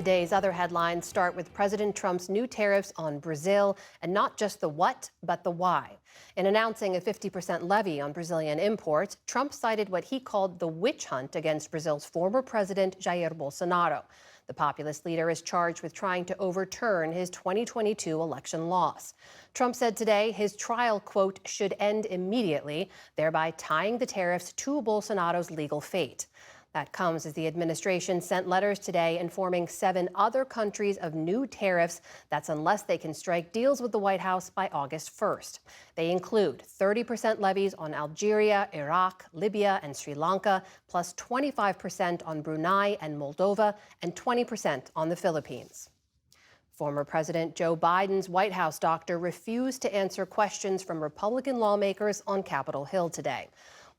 Today's other headlines start with President Trump's new tariffs on Brazil, and not just the what, but the why. In announcing a 50% levy on Brazilian imports, Trump cited what he called the witch hunt against Brazil's former president, Jair Bolsonaro. The populist leader is charged with trying to overturn his 2022 election loss. Trump said today his trial, quote, should end immediately, thereby tying the tariffs to Bolsonaro's legal fate. That comes as the administration sent letters today informing 7 other countries of new tariffs. That's unless they can strike deals with the White House by August 1st. They include 30% levies on Algeria, Iraq, Libya, and Sri Lanka, plus 25% on Brunei and Moldova, and 20% on the Philippines. Former President Joe Biden's White House doctor refused to answer questions from Republican lawmakers on Capitol Hill today.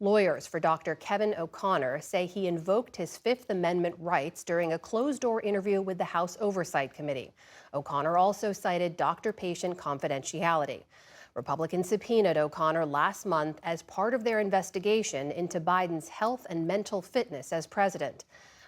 Lawyers for Dr. Kevin O'Connor say he invoked his Fifth Amendment rights during a closed-door interview with the House Oversight Committee. O'Connor also cited doctor-patient confidentiality. Republicans subpoenaed O'Connor last month as part of their investigation into Biden's health and mental fitness as president.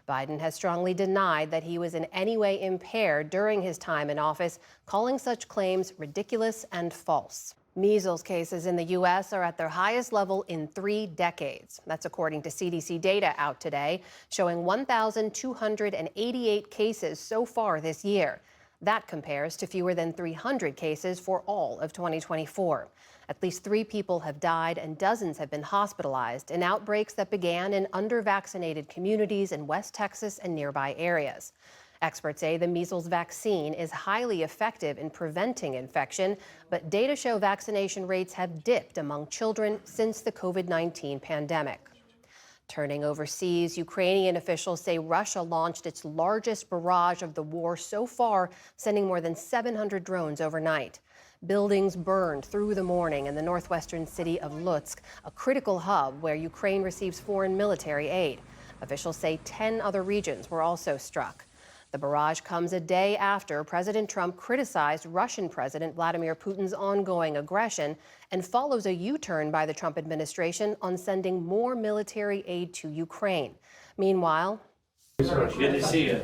Biden has strongly denied that he was in any way impaired during his time in office, calling such claims ridiculous and false. Measles cases in the U.S. are at their highest level in 3 decades. That's according to CDC data out today, showing 1,288 cases so far this year. That compares to fewer than 300 cases for all of 2024. At least 3 people have died and dozens have been hospitalized in outbreaks that began in under-vaccinated communities in West Texas and nearby areas. Experts say the measles vaccine is highly effective in preventing infection, but data show vaccination rates have dipped among children since the COVID-19 pandemic. Turning overseas, Ukrainian officials say Russia launched its largest barrage of the war so far, sending more than 700 drones overnight. Buildings burned through the morning in the northwestern city of Lutsk, a critical hub where Ukraine receives foreign military aid. Officials say 10 other regions were also struck. The barrage comes a day after President Trump criticized Russian President Vladimir Putin's ongoing aggression and follows a U-turn by the Trump administration on sending more military aid to Ukraine. Meanwhile, Good to see you.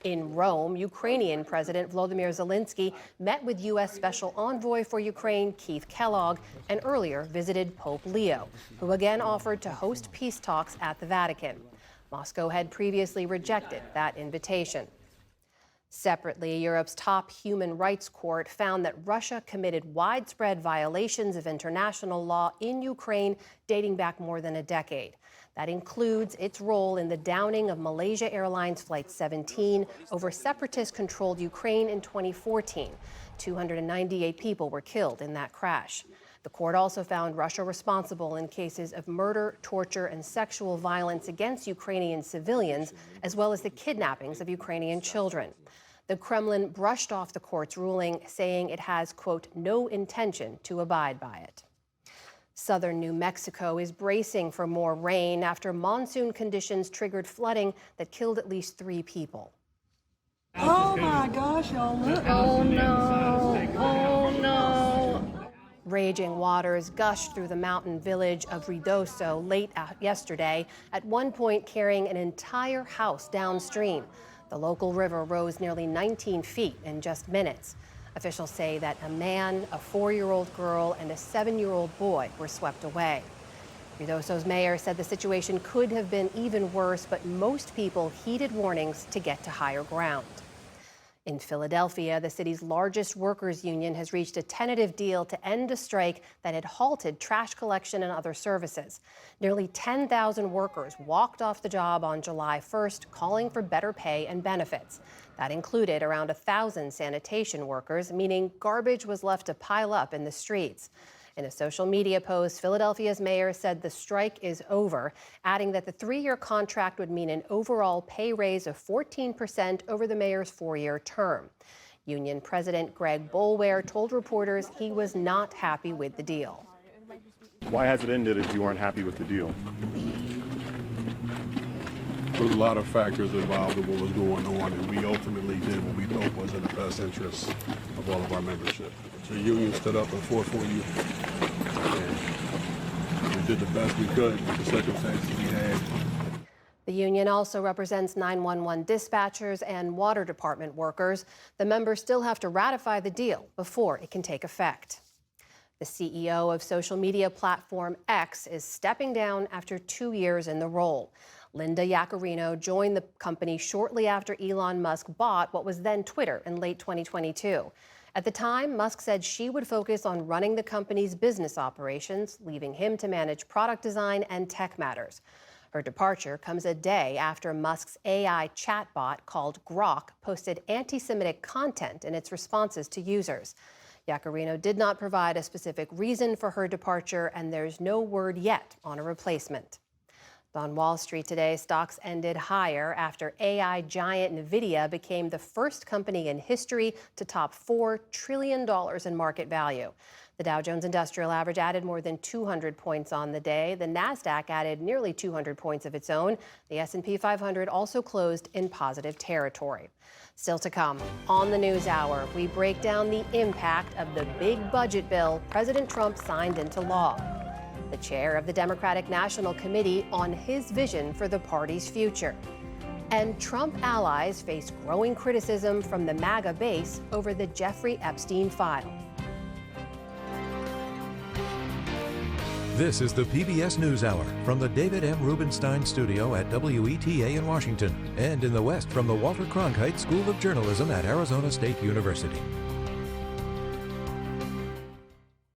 in Rome, Ukrainian President Volodymyr Zelensky met with U.S. Special Envoy for Ukraine, Keith Kellogg, and earlier visited Pope Leo, who again offered to host peace talks at the Vatican. Moscow had previously rejected that invitation. Separately, Europe's top human rights court found that Russia committed widespread violations of international law in Ukraine dating back more than a decade. That includes its role in the downing of Malaysia Airlines Flight 17 over separatist-controlled Ukraine in 2014. 298 people were killed in that crash. The court also found Russia responsible in cases of murder, torture, and sexual violence against Ukrainian civilians, as well as the kidnappings of Ukrainian children. The Kremlin brushed off the court's ruling, saying it has, quote, no intention to abide by it. Southern New Mexico is bracing for more rain after monsoon conditions triggered flooding that killed at least 3 people. Oh my gosh, y'all look. Oh no, oh no. Raging waters gushed through the mountain village of Ruidoso late yesterday, at one point carrying an entire house downstream. The local river rose nearly 19 feet in just minutes. Officials say that a man, a 4-year-old girl, and a 7-year-old boy were swept away. Ruidoso's mayor said the situation could have been even worse, but most people heeded warnings to get to higher ground. In Philadelphia, the city's largest workers' union has reached a tentative deal to end a strike that had halted trash collection and other services. Nearly 10,000 workers walked off the job on July 1st, calling for better pay and benefits. That included around 1,000 sanitation workers, meaning garbage was left to pile up in the streets. In a social media post, Philadelphia's mayor said the strike is over, adding that the 3-year contract would mean an overall pay raise of 14% over the mayor's 4-year term. Union President Greg Boulware told reporters he was not happy with the deal. Why has it ended if you weren't happy with the deal? There was a lot of factors involved in what was going on, and we ultimately did what we thought was in the best interest of all of our membership. The union stood up and fought for you, and we did the best we could with the circumstances we had. The union also represents 911 dispatchers and water department workers. The members still have to ratify the deal before it can take effect. The CEO of social media platform X is stepping down after 2 years in the role. Linda Yaccarino joined the company shortly after Elon Musk bought what was then Twitter in late 2022. At the time, Musk said she would focus on running the company's business operations, leaving him to manage product design and tech matters. Her departure comes a day after Musk's AI chatbot called Grok posted anti-Semitic content in its responses to users. Yaccarino did not provide a specific reason for her departure, and there's no word yet on a replacement. On Wall Street today, stocks ended higher after AI giant NVIDIA became the first company in history to top $4 trillion in market value. The Dow Jones Industrial Average added more than 200 points on the day. The Nasdaq added nearly 200 points of its own. The S&P 500 also closed in positive territory. Still to come, on the News Hour, we break down the impact of the big budget bill President Trump signed into law. The chair of the Democratic National Committee on his vision for the party's future. And Trump allies face growing criticism from the MAGA base over the Jeffrey Epstein file. This is the PBS NewsHour from the David M. Rubenstein studio at WETA in Washington and in the West from the Walter Cronkite School of Journalism at Arizona State University.